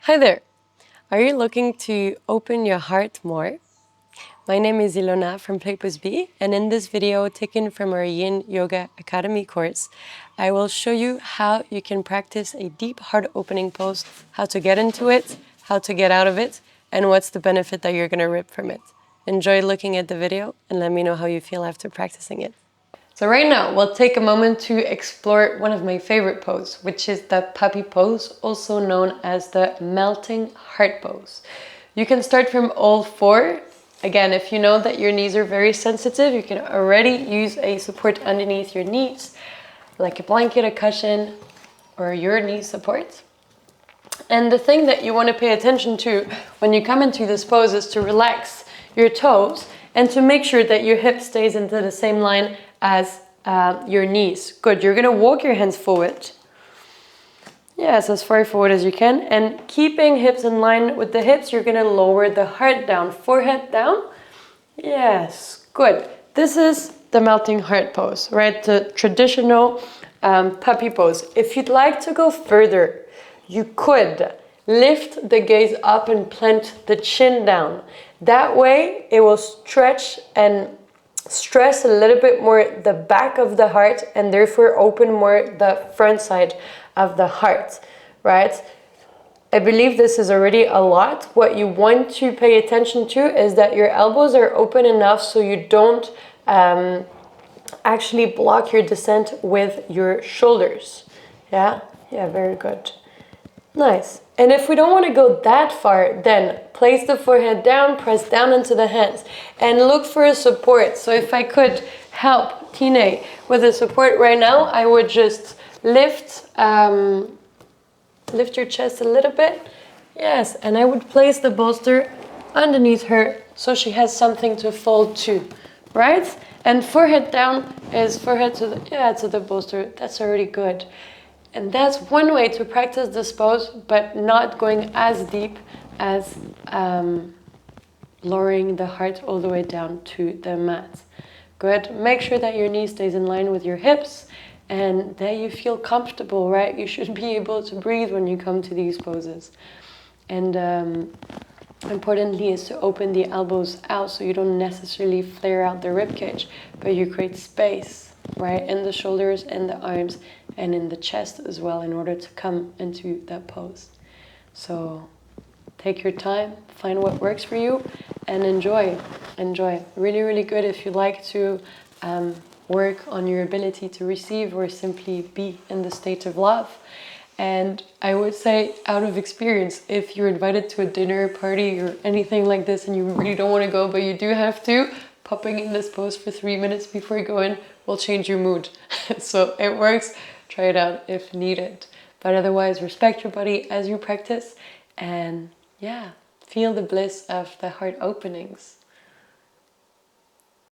Hi there! Are you looking to open your heart more? My name is Ilona from Playpose B, and in this video taken from our Yin Yoga Academy course, I will show you how you can practice a deep heart opening pose, how to get into it, how to get out of it, and what's the benefit that you're going to rip from it. Enjoy looking at the video and let me know how you feel after practicing it. So right now, we'll take a moment to explore one of my favorite poses, which is the puppy pose, also known as the melting heart pose. You can start from all four. Again, if you know that your knees are very sensitive, you can already use a support underneath your knees, like a blanket, a cushion, or your knee support. And the thing that you want to pay attention to when you come into this pose is to relax your toes and to make sure that your hip stays into the same line as your knees. Good, you're gonna walk your hands forward. Yes, as far forward as you can. And keeping hips in line with the hips, you're gonna lower the heart down, forehead down. Yes, good. This is the melting heart pose, right? The traditional puppy pose. If you'd like to go further, you could lift the gaze up and plant the chin down. That way, it will stretch and stress a little bit more the back of the heart and therefore open more the front side of the heart, right? I believe this is already a lot. What you want to pay attention to is that your elbows are open enough so you don't actually block your descent with your shoulders. Yeah, very good. Nice. And if we don't want to go that far, then place the forehead down, press down into the hands, and look for a support. So if I could help Tine with a support right now, I would just lift your chest a little bit. Yes, and I would place the bolster underneath her so she has something to fold to, right? And forehead down is forehead to the bolster. That's already good. And that's one way to practice this pose, but not going as deep as lowering the heart all the way down to the mat. Good. Make sure that your knee stays in line with your hips and that you feel comfortable, right? You should be able to breathe when you come to these poses. And importantly is to open the elbows out so you don't necessarily flare out the rib cage, but you create space, right, in the shoulders and the arms and in the chest as well in order to come into that pose. So take your time, find what works for you, and enjoy. Really, really good if you like to work on your ability to receive or simply be in the state of love. And I would say, out of experience, if you're invited to a dinner party or anything like this and you really don't want to go, but you do have to, popping in this pose for 3 minutes before you go in will change your mood. So it works. Try it out if needed. But otherwise, respect your body as you practice and feel the bliss of the heart openings.